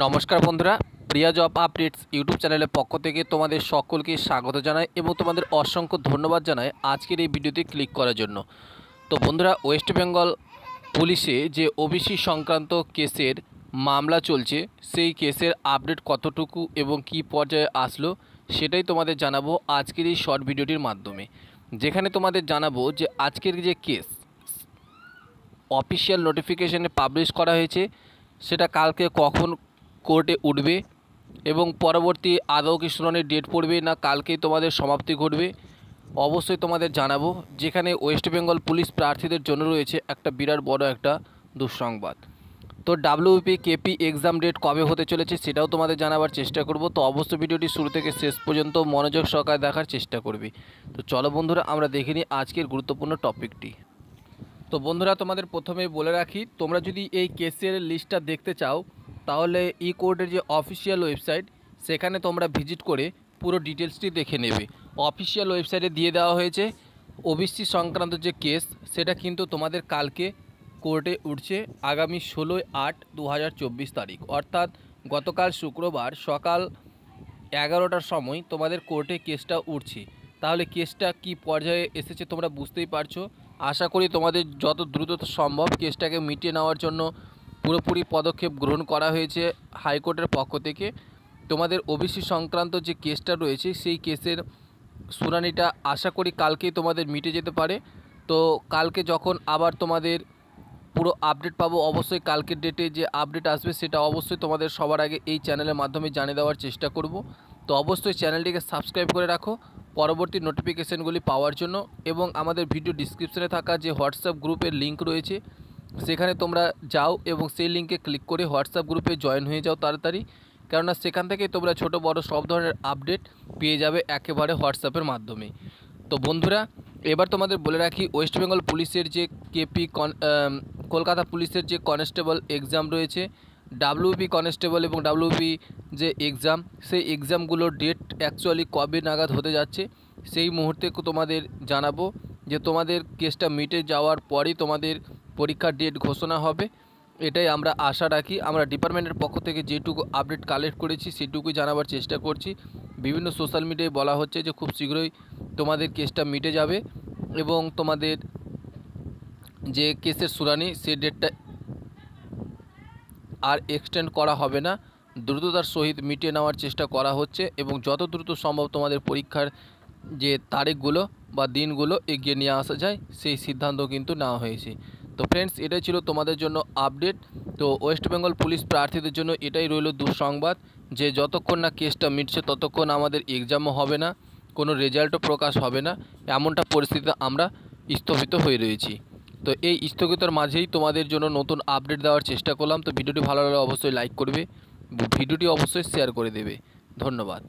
নমস্কার বন্ধুরা, প্রিয়া job updates YouTube চ্যানেলের পক্ষ থেকে তোমাদের সকলকে স্বাগত জানাই এবং তোমাদের অসংখ্য ধন্যবাদ জানাই আজকের এই ভিডিওতে ক্লিক করার জন্য। তো বন্ধুরা, ওয়েস্ট বেঙ্গল পুলিশে যে ওবিসি সংক্রান্ত কেসের মামলা চলছে, সেই কেসের আপডেট কতটুকু এবং কি পর্যায়ে আসলো সেটাই তোমাদের জানাবো আজকের এই শর্ট ভিডিওটির মাধ্যমে। যেখানে তোমাদের জানাবো যে আজকের যে কেস অফিসিয়াল নোটিফিকেশনে পাবলিশ করা হয়েছে, সেটা কালকে কখন কোর্টে উঠবে এবং পরবর্তী আদৌ কি শুনানির ডেট পড়বে না কালকেই তোমাদের সমাপ্তি ঘটবে অবশ্যই তোমাদের জানাবো। যেখানে ওয়েস্ট বেঙ্গল পুলিশ প্রার্থীদের জন্য রয়েছে একটা বিরাট বড় একটা দুঃসংবাদ। তো ডাব্লিউপি কেপি এক্সাম ডেট কবে হতে চলেছে সেটাও তোমাদের জানাবার চেষ্টা করব। তো অবশ্যই ভিডিওটি শুরু থেকে শেষ পর্যন্ত মনোযোগ সহকারে দেখার চেষ্টা করবে। তো চলো বন্ধুরা, আমরা দেখে নিই আজকের গুরুত্বপূর্ণ টপিকটি। তো বন্ধুরা, তোমাদের প্রথমেই বলে রাখি, তোমরা যদি এই কেসের লিস্টটা দেখতে চাও তাহলে ই কোর্টের যে অফিসিয়াল ওয়েবসাইট সেখানে তোমরা ভিজিট করে পুরো ডিটেলসটি দেখে নেবে। অফিসিয়াল ওয়েবসাইটে দিয়ে দেওয়া হয়েছে ওবিসি সংক্রান্ত যে কেস, সেটা কিন্তু তোমাদের কালকে কোর্টে উঠছে আগামী 16/8/2024 তারিখ, অর্থাৎ গতকাল শুক্রবার সকাল 11টার সময় তোমাদের কোর্টে কেসটা উঠছে। তাহলে কেসটা কি পর্যায়ে এসেছে তোমরা বুঝতেই পারছো। আশা করি তোমাদের যত দ্রুত সম্ভব কেসটাকে মিটিয়ে নেওয়ার জন্য পুরোপুরি পদক্ষেপ গ্রহণ করা হয়েছে হাইকোর্টের পক্ষ থেকে। তোমাদের ওবিসি সংক্রান্ত যে কেসটা রয়েছে সেই কেসের শুনানিটা আশা করি কালকেই তোমাদের মিটে যেতে পারে। তো কালকে যখন আবার তোমাদের পুরো আপডেট পাবো, অবশ্যই কালকের ডেটে যে আপডেট আসবে সেটা অবশ্যই তোমাদের সবার আগে এই চ্যানেলের মাধ্যমে জানিয়ে দেওয়ার চেষ্টা করব। তো অবশ্যই চ্যানেলটিকে সাবস্ক্রাইব করে রাখো পরবর্তী নোটিফিকেশানগুলি পাওয়ার জন্য, এবং আমাদের ভিডিও ডিসক্রিপশনে থাকা যে হোয়াটসঅ্যাপ গ্রুপের লিঙ্ক রয়েছে সেখানে তোমরা যাও এবং সেই লিঙ্কে ক্লিক করে হোয়াটসঅ্যাপ গ্রুপে জয়েন হয়ে যাও তাড়াতাড়ি, কেননা সেখান থেকে তোমরা ছোট বড় সব ধরনের আপডেট পেয়ে যাবে একেবারে হোয়াটসঅ্যাপের মাধ্যমে। তো বন্ধুরা, এবার তোমাদের বলে রাখি, ওয়েস্ট বেঙ্গল পুলিশের যে কলকাতা পুলিশের যে কনস্টেবল এক্সাম রয়েছে, ডাব্লিউপি কনস্টেবল এবং ডাব্লিউপি যে এক্সাম, সেই এক্সামগুলোর ডেট অ্যাকচুয়ালি কবে নাগাদ হতে যাচ্ছে সেই মুহূর্তে তোমাদের জানাবো। যে তোমাদের কেসটা মিটে যাওয়ার পরই তোমাদের পরীক্ষার ডেট ঘোষণা হবে, এটাই আমরা আশা রাখি। আমরা ডিপার্টমেন্টের পক্ষ থেকে যেটুকু আপডেট কালেক্ট করেছি সেটুকুই জানাবার চেষ্টা করছি। বিভিন্ন সোশ্যাল মিডিয়ায় বলা হচ্ছে যে খুব শীঘ্রই তোমাদের কেসটা মিটে যাবে এবং তোমাদের যে কেসের শুনানি সেই ডেটটা আর এক্সটেন্ড করা হবে না, দ্রুততার সহিত মিটিয়ে নেওয়ার চেষ্টা করা হচ্ছে এবং যত দ্রুত সম্ভব তোমাদের পরীক্ষার যে তারিখগুলো বা দিনগুলো এগিয়ে নিয়ে আসা যায় সেই সিদ্ধান্ত কিন্তু নেওয়া হয়েছে। তো ফ্রেন্ডস, এটাই ছিল তোমাদের জন্য আপডেট। তো ওয়েস্ট বেঙ্গল পুলিশ প্রার্থীদের জন্য এটাই রইল দুঃসংবাদ যে যতক্ষণ না কেসটা মিটছে ততক্ষণ আমাদের এক্সামও হবে না, কোনো রেজাল্টও প্রকাশ হবে না, এমনটা পরিস্থিতিতে আমরা স্থগিত হয়ে রয়েছি। তো এই স্থগিতর মাঝেই তোমাদের জন্য নতুন আপডেট দেওয়ার চেষ্টা করলাম। তো ভিডিওটি ভালো লাগলে অবশ্যই লাইক করবে, ভিডিওটি অবশ্যই শেয়ার করে দেবে। ধন্যবাদ।